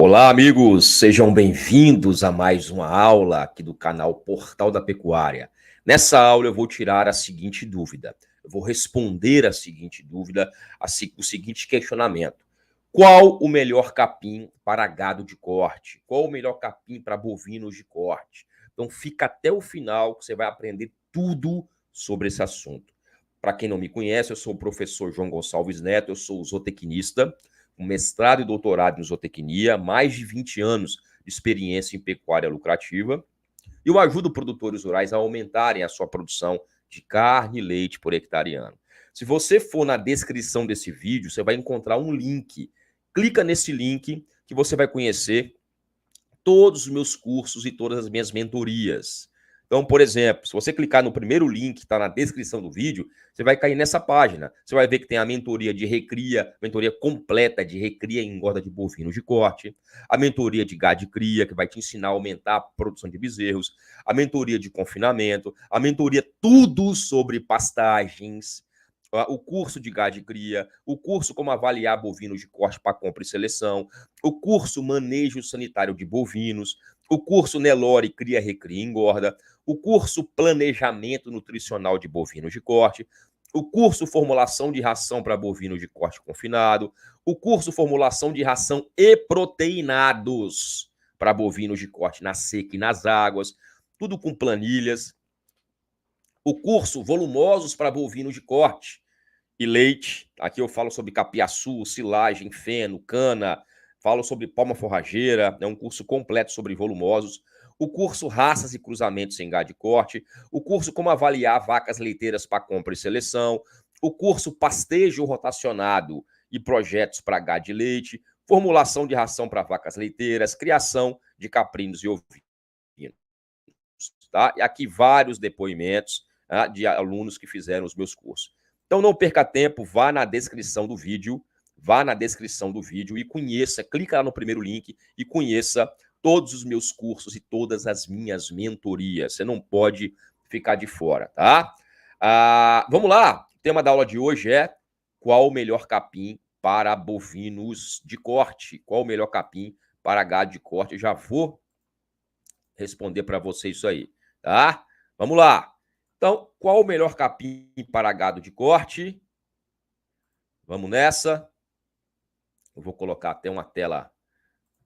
Olá, amigos, sejam bem-vindos a mais uma aula aqui do canal Portal da Pecuária. Nessa aula eu vou tirar a seguinte dúvida, eu vou responder a seguinte dúvida, o seguinte questionamento. Qual o melhor capim para gado de corte? Qual o melhor capim para bovinos de corte? Então fica até o final que você vai aprender tudo sobre esse assunto. Para quem não me conhece, eu sou o professor João Gonçalves Neto, eu sou zootecnista, com mestrado e doutorado em zootecnia, mais de 20 anos de experiência em pecuária lucrativa. E eu ajudo produtores rurais a aumentarem a sua produção de carne e leite por hectare ano. Se você for na descrição desse vídeo, você vai encontrar um link. Clica nesse link que você vai conhecer todos os meus cursos e todas as minhas mentorias. Então, por exemplo, se você clicar no primeiro link que está na descrição do vídeo, você vai cair nessa página. Você vai ver que tem a mentoria de recria, mentoria completa de recria e engorda de bovinos de corte, a mentoria de gado de cria, que vai te ensinar a aumentar a produção de bezerros, a mentoria de confinamento, a mentoria tudo sobre pastagens, o curso de gado de cria, o curso como avaliar bovinos de corte para compra e seleção, o curso manejo sanitário de bovinos, o curso Nelore cria, recria e engorda, o curso planejamento nutricional de bovinos de corte, o curso formulação de ração para bovinos de corte confinado, o curso formulação de ração e proteinados para bovinos de corte na seca e nas águas, tudo com planilhas, o curso volumosos para bovinos de corte e leite. Aqui eu falo sobre capiaçu, silagem, feno, cana, falo sobre palma forrageira, é um curso completo sobre volumosos. O curso raças e cruzamentos em gado de corte, o curso como avaliar vacas leiteiras para compra e seleção, o curso pastejo rotacionado e projetos para gado de leite, formulação de ração para vacas leiteiras, criação de caprinos e ovinos. Tá? E aqui vários depoimentos de alunos que fizeram os meus cursos. Então não perca tempo, vá na descrição do vídeo, e conheça, clica lá no primeiro link e conheça todos os meus cursos e todas as minhas mentorias. Você não pode ficar de fora, tá? Vamos lá, o tema da aula de hoje é qual o melhor capim para bovinos de corte? Qual o melhor capim para gado de corte? Eu já vou responder para você isso aí, tá? Vamos lá. Então, qual o melhor capim para gado de corte? Vamos nessa. Eu vou colocar até uma tela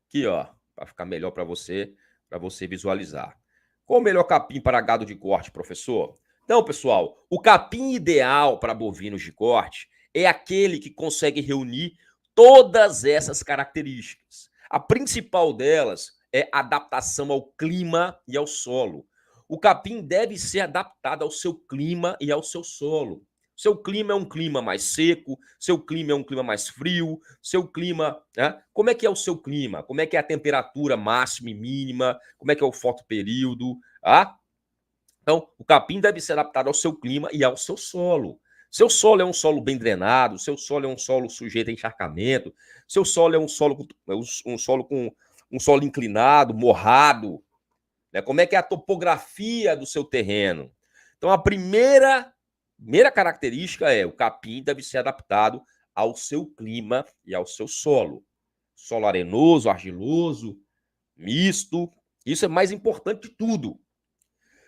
aqui, ó, para ficar melhor para você visualizar. Qual o melhor capim para gado de corte, professor? Então, pessoal, o capim ideal para bovinos de corte é aquele que consegue reunir todas essas características. A principal delas é adaptação ao clima e ao solo. O capim deve ser adaptado ao seu clima e ao seu solo. Seu clima é um clima mais seco, seu clima é um clima mais frio, seu clima, né? Como é que é o seu clima? Como é que é a temperatura máxima e mínima? Como é que é o fotoperíodo? Ah? Então, o capim deve ser adaptado ao seu clima e ao seu solo. Seu solo é um solo bem drenado, seu solo é um solo sujeito a encharcamento, seu solo é um solo com um solo inclinado, morrado, né? Como é que é a topografia do seu terreno? Então, a primeira característica é o capim deve ser adaptado ao seu clima e ao seu solo. Solo arenoso, argiloso, misto. Isso é mais importante de tudo.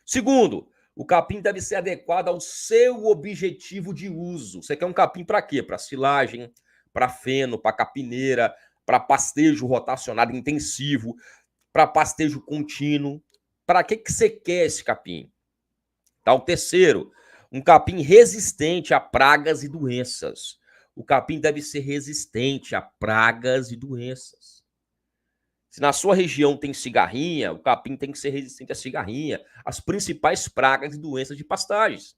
Segundo, o capim deve ser adequado ao seu objetivo de uso. Você quer um capim para quê? Para silagem, para feno, para capineira, para pastejo rotacionado intensivo, para pastejo contínuo. Para que você quer esse capim? Tá? O terceiro, um capim resistente a pragas e doenças. O capim deve ser resistente a pragas e doenças. Se na sua região tem cigarrinha, o capim tem que ser resistente à cigarrinha, às principais pragas e doenças de pastagens.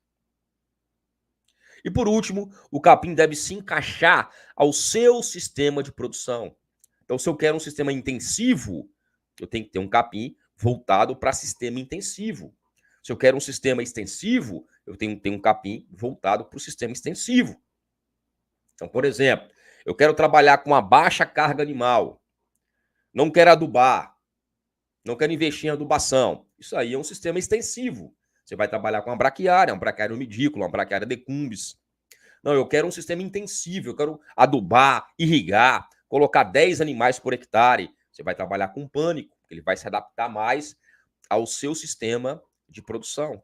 E por último, o capim deve se encaixar ao seu sistema de produção. Então, se eu quero um sistema intensivo, eu tenho que ter um capim voltado para sistema intensivo. Se eu quero um sistema extensivo, eu tenho que ter um capim voltado para o sistema extensivo. Então, por exemplo, eu quero trabalhar com uma baixa carga animal, não quero adubar, não quero investir em adubação. Isso aí é um sistema extensivo. Você vai trabalhar com uma braquiária umidícola, uma braquiária decumbis. Não, eu quero um sistema intensivo, eu quero adubar, irrigar, colocar 10 animais por hectare. Você vai trabalhar com pânico, ele vai se adaptar mais ao seu sistema de produção.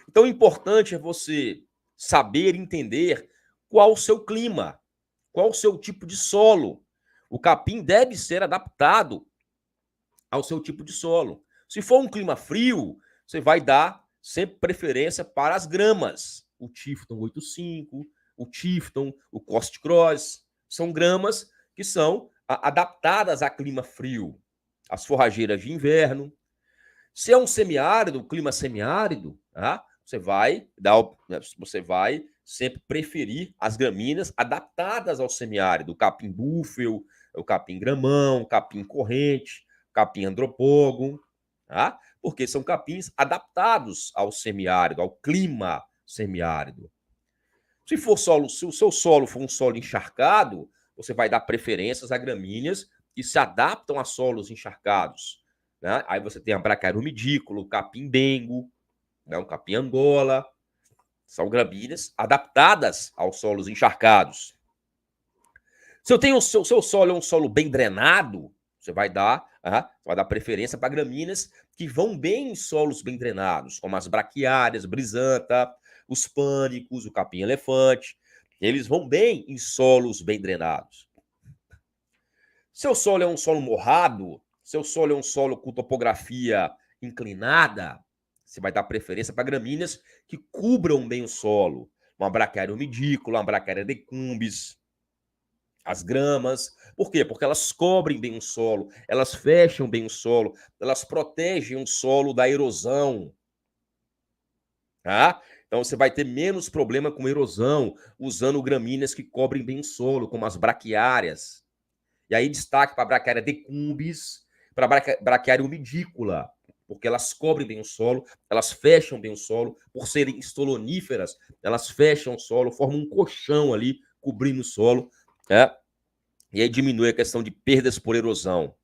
Então, o importante é você saber entender qual o seu clima, qual o seu tipo de solo. O capim deve ser adaptado ao seu tipo de solo. Se for um clima frio, você vai dar sempre preferência para as gramas. O Tifton 85, o Tifton, o Coast Cross, são gramas que são adaptadas a clima frio. As forrageiras de inverno. Se é um semiárido, clima semiárido, tá? Você vai sempre preferir as gramíneas adaptadas ao semiárido. O capim búfalo, o capim gramão, o capim corrente, capim andropógon, tá? Porque são capins adaptados ao semiárido, ao clima semiárido. Se o seu solo for um solo encharcado, você vai dar preferências a gramíneas que se adaptam a solos encharcados. Né? Aí você tem a Brachiarum midículo, o capim bengo, né? O capim angola. São gramíneas adaptadas aos solos encharcados. Se eu tenho o seu solo é um solo bem drenado, você vai dar preferência para gramíneas que vão bem em solos bem drenados, como as braquiárias, brisanta, os pânicos, o capim elefante. Eles vão bem em solos bem drenados. Seu solo é um solo morrado, seu solo é um solo com topografia inclinada, você vai dar preferência para gramíneas que cubram bem o solo. Uma Brachiaria midícula, uma Brachiaria decumbis, as gramas. Por quê? Porque elas cobrem bem o solo, elas fecham bem o solo, elas protegem o solo da erosão. Tá? Então você vai ter menos problema com erosão usando gramíneas que cobrem bem o solo, como as braquiárias. E aí destaque para a Brachiaria decumbis, para a Brachiaria midícula, porque elas cobrem bem o solo, elas fecham bem o solo, por serem estoloníferas, elas fecham o solo, formam um colchão ali, cobrindo o solo, né? E aí diminui a questão de perdas por erosão.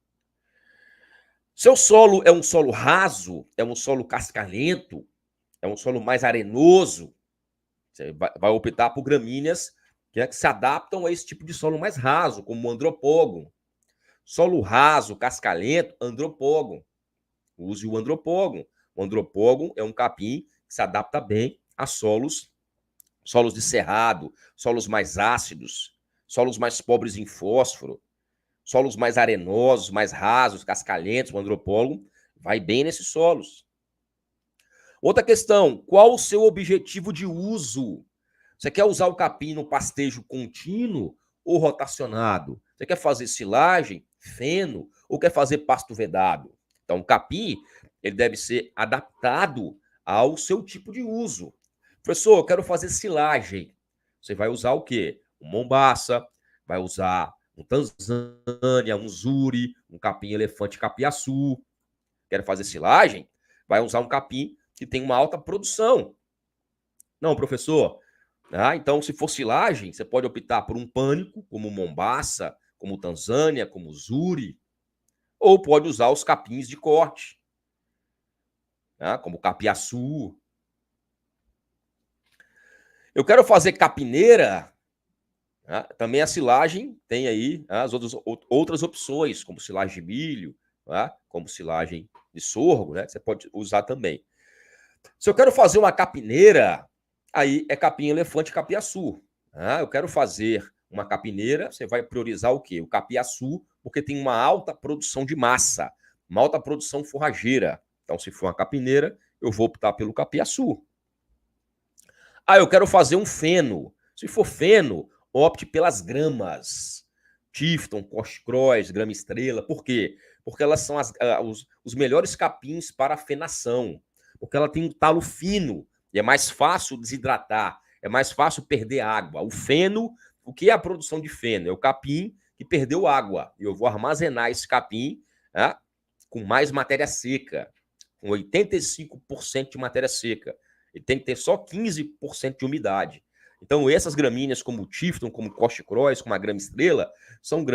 Seu solo é um solo raso, é um solo cascalento, é um solo mais arenoso, você vai optar por gramíneas que se adaptam a esse tipo de solo mais raso, como o andropógon. Solo raso, cascalento, andropógon. Use o andropógon. O andropógon é um capim que se adapta bem a solos de cerrado, solos mais ácidos, solos mais pobres em fósforo, solos mais arenosos, mais rasos, cascalentos. O andropógon vai bem nesses solos. Outra questão, qual o seu objetivo de uso? Você quer usar o capim no pastejo contínuo ou rotacionado? Você quer fazer silagem, feno ou quer fazer pasto vedado? Então, o capim ele deve ser adaptado ao seu tipo de uso. Professor, eu quero fazer silagem. Você vai usar o quê? Um mombaça, vai usar um Tanzânia, um Zuri, um capim elefante capiaçu. Quer fazer silagem? Vai usar um capim que tem uma alta produção. Não, professor. Então, se for silagem, você pode optar por um pânico, como mombaça, como Tanzânia, como Zuri, ou pode usar os capins de corte, como capiaçu. Eu quero fazer capineira, também a silagem tem aí as outras opções, como silagem de milho, como silagem de sorgo, né? Você pode usar também. Se eu quero fazer uma capineira, aí é capim elefante capiaçu. Eu quero fazer uma capineira, você vai priorizar o quê? O capiaçu, porque tem uma alta produção de massa, uma alta produção forrageira. Então, se for uma capineira, eu vou optar pelo capiaçu. Eu quero fazer um feno. Se for feno, opte pelas gramas. Tifton, Coast Cross, grama estrela. Por quê? Porque elas são os melhores capins para a fenação. Porque ela tem um talo fino e é mais fácil desidratar, é mais fácil perder água. O feno, o que é a produção de feno? É o capim que perdeu água. Eu vou armazenar esse capim com mais matéria seca, com 85% de matéria seca. Ele tem que ter só 15% de umidade. Então, essas gramíneas, como o Tifton, como o Coast Cross, como a grama estrela, são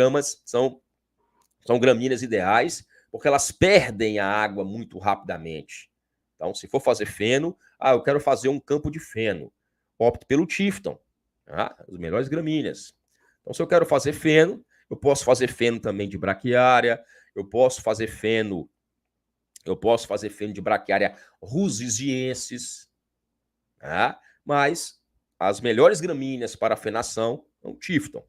gramíneas ideais, porque elas perdem a água muito rapidamente. Então, se for fazer feno, eu quero fazer um campo de feno. Opte pelo Tifton, as melhores gramíneas. Então, se eu quero fazer feno, eu posso fazer feno também de braquiária, eu posso fazer feno de braquiária rusisiensis, tá? Mas as melhores gramíneas para fenação é o Tifton.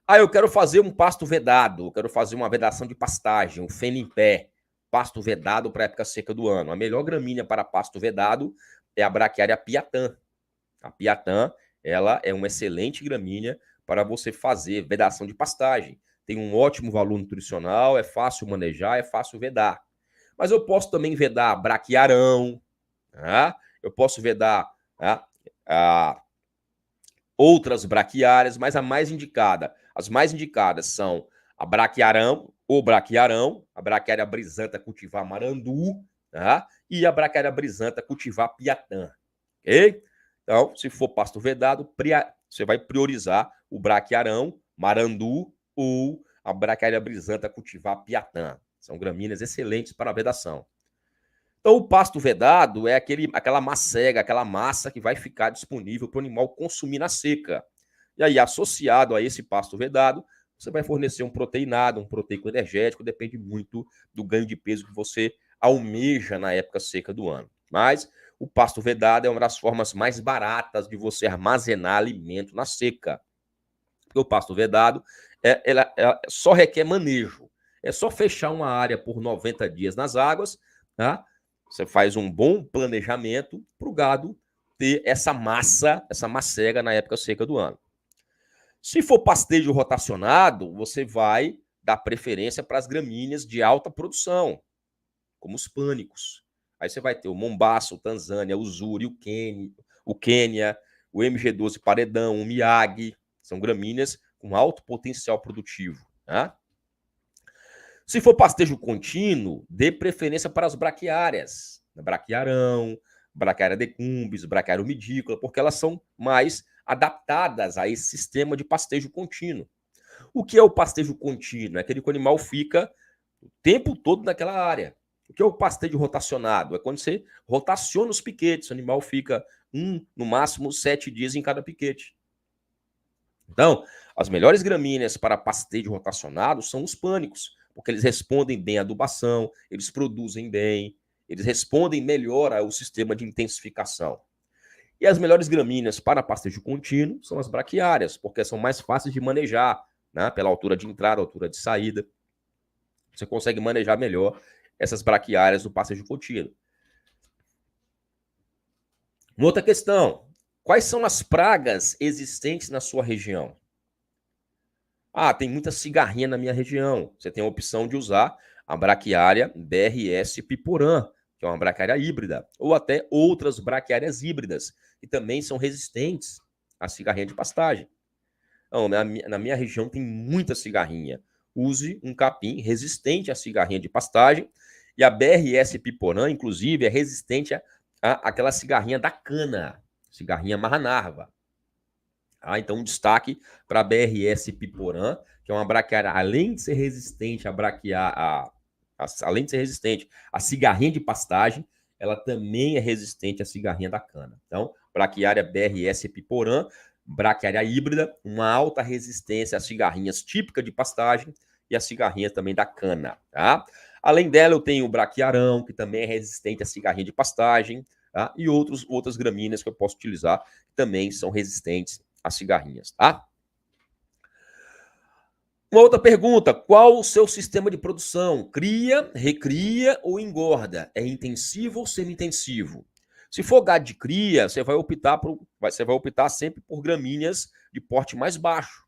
Eu quero fazer um pasto vedado, eu quero fazer uma vedação de pastagem, um feno em pé, pasto vedado para a época seca do ano. A melhor gramínea para pasto vedado é a braquiária piatã. A piatã, ela é uma excelente gramínea para você fazer vedação de pastagem. Tem um ótimo valor nutricional, é fácil manejar, é fácil vedar. Mas eu posso também vedar braquiarão, tá? Eu posso vedar, tá? Outras braquiárias, mas as mais indicadas são a braquiarão, a braquiária brisanta cultivar marandu, tá? E a braquiária brisanta cultivar piatã, ok? Então, se for pasto vedado, você vai priorizar o braquiarão, marandu ou a braquiária brisanta cultivar piatã. São gramíneas excelentes para a vedação. Então, o pasto vedado é aquela macega, aquela massa que vai ficar disponível para o animal consumir na seca. E aí, associado a esse pasto vedado, você vai fornecer um proteinado, um proteico energético, depende muito do ganho de peso que você almeja na época seca do ano. Mas o pasto vedado é uma das formas mais baratas de você armazenar alimento na seca. Porque o pasto vedado ela só requer manejo. É só fechar uma área por 90 dias nas águas, tá? Você faz um bom planejamento para o gado ter essa macega na época seca do ano. Se for pastejo rotacionado, você vai dar preferência para as gramíneas de alta produção, como os pânicos. Aí você vai ter o mombaça, o Tanzânia, o Zuri, o Quênia, o MG12 paredão, o Miyagi. São gramíneas com alto potencial produtivo, tá? Se for pastejo contínuo, dê preferência para as braquiárias. Braquiarão, braquiária decumbis, braquiária umidícola, porque elas são mais adaptadas a esse sistema de pastejo contínuo. O que é o pastejo contínuo? É aquele que o animal fica o tempo todo naquela área. O que é o pastejo rotacionado? É quando você rotaciona os piquetes, o animal fica no máximo 7 dias em cada piquete. Então, as melhores gramíneas para pastejo rotacionado são os pânicos, porque eles respondem bem à adubação, eles produzem bem, eles respondem melhor ao sistema de intensificação. E as melhores gramíneas para pastejo contínuo são as braquiárias, porque são mais fáceis de manejar, né? Pela altura de entrada, altura de saída. Você consegue manejar melhor essas braquiárias do pastejo contínuo. Uma outra questão: quais são as pragas existentes na sua região? Tem muita cigarrinha na minha região. Você tem a opção de usar a braquiária BRS piporã, que é uma braquiária híbrida, ou até outras braquiárias híbridas, que também são resistentes à cigarrinha de pastagem. Então, na minha região tem muita cigarrinha. Use um capim resistente à cigarrinha de pastagem, e a BRS piporã, inclusive, é resistente àquela cigarrinha da cana, cigarrinha marranarva. Então, um destaque para a BRS piporã, que é uma braquiária, além de ser resistente além de ser resistente à cigarrinha de pastagem, ela também é resistente à cigarrinha da cana. Então, braquiária BRS piporã, braquiária híbrida, uma alta resistência às cigarrinhas típicas de pastagem e às cigarrinhas também da cana, tá? Além dela, eu tenho o braquiarão, que também é resistente à cigarrinha de pastagem, tá? E outras gramíneas que eu posso utilizar, que também são resistentes às cigarrinhas, tá? Uma outra pergunta: qual o seu sistema de produção? Cria, recria ou engorda? É intensivo ou semi-intensivo? Se for gado de cria, você vai optar sempre por gramíneas de porte mais baixo.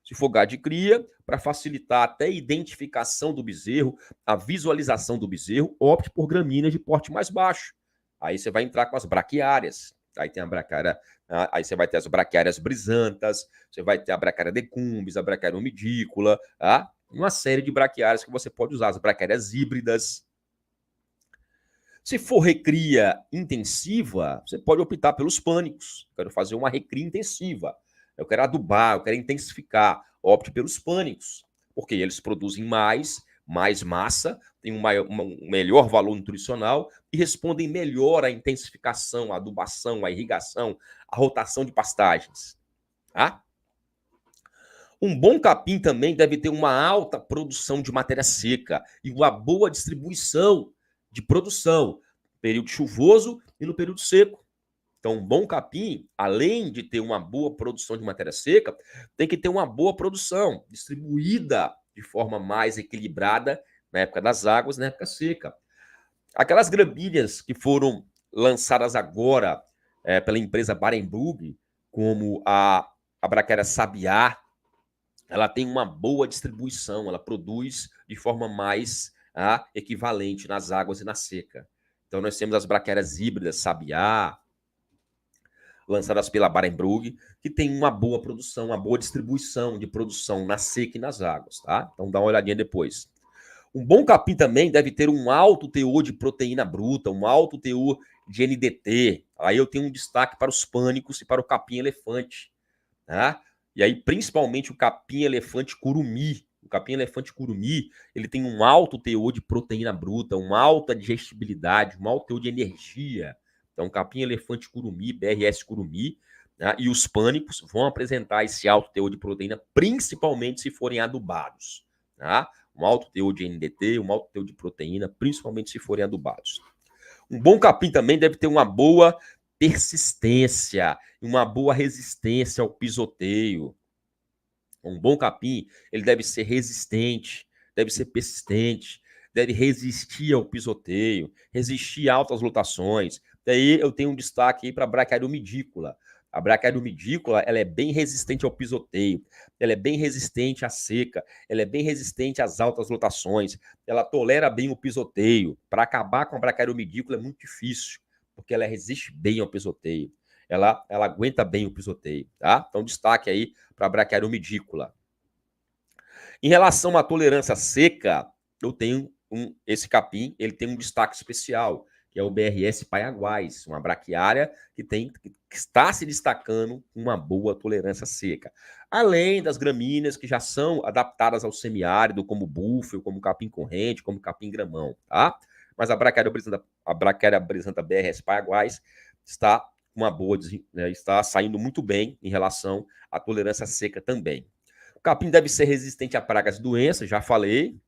Se for gado de cria, para facilitar até a identificação do bezerro, a visualização do bezerro, opte por gramíneas de porte mais baixo. Aí você vai entrar com as braquiárias. Aí tem a braquiária, aí você vai ter as braquiárias brisantas, você vai ter a braquiária decumbis, a braquiária umidícola, tá? Uma série de braquiárias que você pode usar, as braquiárias híbridas. Se for recria intensiva, você pode optar pelos pânicos. Quero fazer uma recria intensiva. Eu quero adubar, eu quero intensificar. Opte pelos pânicos, porque eles produzem mais massa, têm um melhor valor nutricional e respondem melhor à intensificação, à adubação, à irrigação, à rotação de pastagens. Tá? Um bom capim também deve ter uma alta produção de matéria seca e uma boa distribuição de produção no período chuvoso e no período seco. Então, um bom capim, além de ter uma boa produção de matéria seca, tem que ter uma boa produção distribuída de forma mais equilibrada na época das águas, na época seca. Aquelas gramíneas que foram lançadas agora pela empresa Barenburg, como a Braquiária sabiá, ela tem uma boa distribuição, ela produz de forma mais equivalente nas águas e na seca. Então, nós temos as braquiárias híbridas sabiá, lançadas pela Barenburg, que tem uma boa produção, uma boa distribuição de produção na seca e nas águas, tá? Então dá uma olhadinha depois. Um bom capim também deve ter um alto teor de proteína bruta, um alto teor de NDT. Aí eu tenho um destaque para os pânicos e para o capim elefante, tá? E aí principalmente o capim elefante curumi. O capim elefante curumi, ele tem um alto teor de proteína bruta, uma alta digestibilidade, um alto teor de energia. Então, capim elefante curumi, BRS curumi, né, e os pânicos vão apresentar esse alto teor de proteína, principalmente se forem adubados. Tá? Um alto teor de NDT, um alto teor de proteína, principalmente se forem adubados. Um bom capim também deve ter uma boa persistência, uma boa resistência ao pisoteio. Um bom capim, ele deve ser resistente, deve ser persistente, deve resistir ao pisoteio, resistir a altas lotações. Daí eu tenho um destaque aí para a Brachiariomidícula. A Brachiariomidícula, ela é bem resistente ao pisoteio, ela é bem resistente à seca, ela é bem resistente às altas lotações, ela tolera bem o pisoteio. Para acabar com a Brachiariomidícula é muito difícil, porque ela resiste bem ao pisoteio. Ela aguenta bem o pisoteio, tá? Então destaque aí para a Brachiariomidícula. Em relação à tolerância seca, eu tenho esse capim, ele tem um destaque especial, que é o BRS paiaguás, uma braquiária que está se destacando com uma boa tolerância seca. Além das gramíneas que já são adaptadas ao semiárido, como búfalo, como capim corrente, como capim gramão, tá? Mas a Braquiária brisanta BRS paiaguás está uma boa, né, está saindo muito bem em relação à tolerância seca também. O capim deve ser resistente a pragas e doenças, já falei.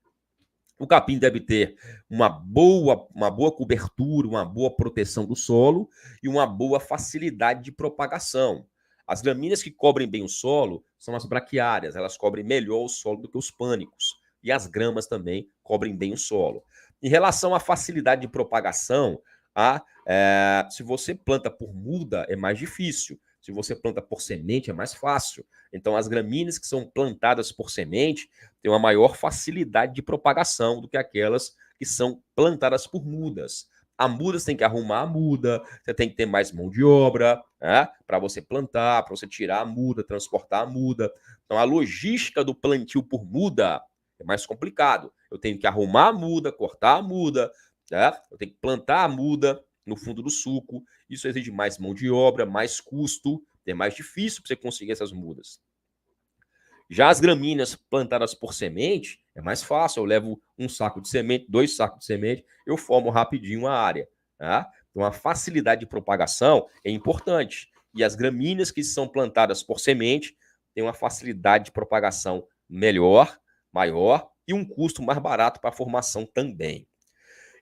O capim deve ter uma boa cobertura, uma boa proteção do solo e uma boa facilidade de propagação. As gramíneas que cobrem bem o solo são as braquiárias, elas cobrem melhor o solo do que os pânicos. E as gramas também cobrem bem o solo. Em relação à facilidade de propagação, se você planta por muda, é mais difícil. Se você planta por semente, é mais fácil. Então, as gramíneas que são plantadas por semente têm uma maior facilidade de propagação do que aquelas que são plantadas por mudas. A muda você tem que arrumar a muda, você tem que ter mais mão de obra, né, para você plantar, para você tirar a muda, transportar a muda. Então, a logística do plantio por muda é mais complicado. Eu tenho que arrumar a muda, cortar a muda, né? Eu tenho que plantar a muda no fundo do suco. Isso exige mais mão de obra, mais custo, é mais difícil para você conseguir essas mudas. Já as gramíneas plantadas por semente, é mais fácil. Eu levo um saco de semente, 2 sacos de semente, eu formo rapidinho a área. Tá? Então, a facilidade de propagação é importante. E as gramíneas que são plantadas por semente têm uma facilidade de propagação melhor, maior, e um custo mais barato para a formação também.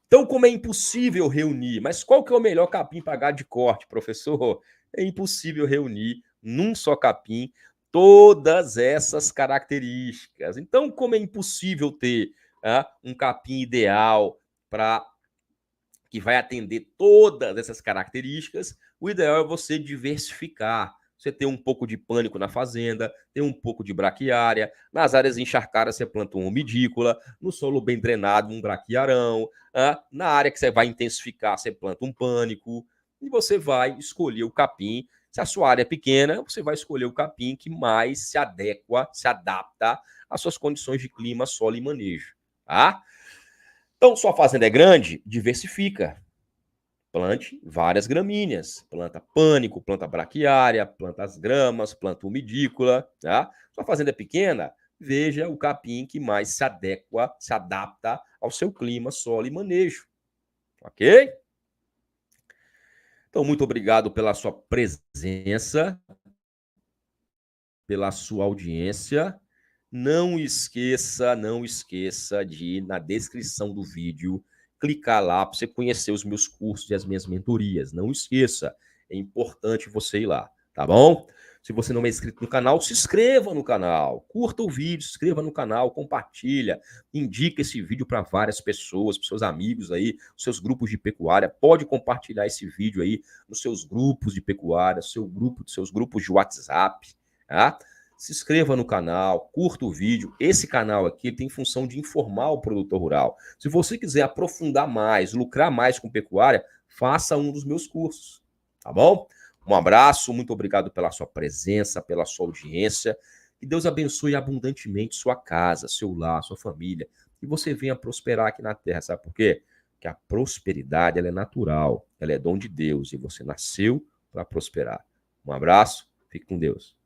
Então, como é impossível reunir, mas qual que é o melhor capim para gado de corte, professor? É impossível reunir num só capim todas essas características. Então, como é impossível ter um capim ideal para que vai atender todas essas características, o ideal é você diversificar. Você tem um pouco de pânico na fazenda, tem um pouco de braquiária, nas áreas encharcadas você planta uma umidícola, no solo bem drenado um braquiarão, na área que você vai intensificar você planta um pânico, e você vai escolher o capim. Se a sua área é pequena, você vai escolher o capim que mais se adequa, se adapta às suas condições de clima, solo e manejo. Tá? Então, sua fazenda é grande, diversifica. Plante várias gramíneas. Planta pânico, planta braquiária, planta as gramas, planta umidícola. Tá? Sua fazenda é pequena, veja o capim que mais se adequa, se adapta ao seu clima, solo e manejo. Ok? Então, muito obrigado pela sua presença. pela sua audiência. Não esqueça de ir na descrição do vídeo, clicar lá para você conhecer os meus cursos e as minhas mentorias. Não esqueça, é importante você ir lá, tá bom? Se você não é inscrito no canal, se inscreva no canal, curta o vídeo, se inscreva no canal, compartilha, indica esse vídeo para várias pessoas, para seus amigos aí, seus grupos de pecuária. Pode compartilhar esse vídeo aí nos seus grupos de pecuária, seus grupos de WhatsApp, tá? Se inscreva no canal, curta o vídeo. Esse canal aqui tem função de informar o produtor rural. Se você quiser aprofundar mais, lucrar mais com pecuária, faça um dos meus cursos, tá bom? Um abraço, muito obrigado pela sua presença, pela sua audiência. Que Deus abençoe abundantemente sua casa, seu lar, sua família. Que você venha prosperar aqui na terra, sabe por quê? Porque a prosperidade ela é natural, ela é dom de Deus e você nasceu para prosperar. Um abraço, fique com Deus.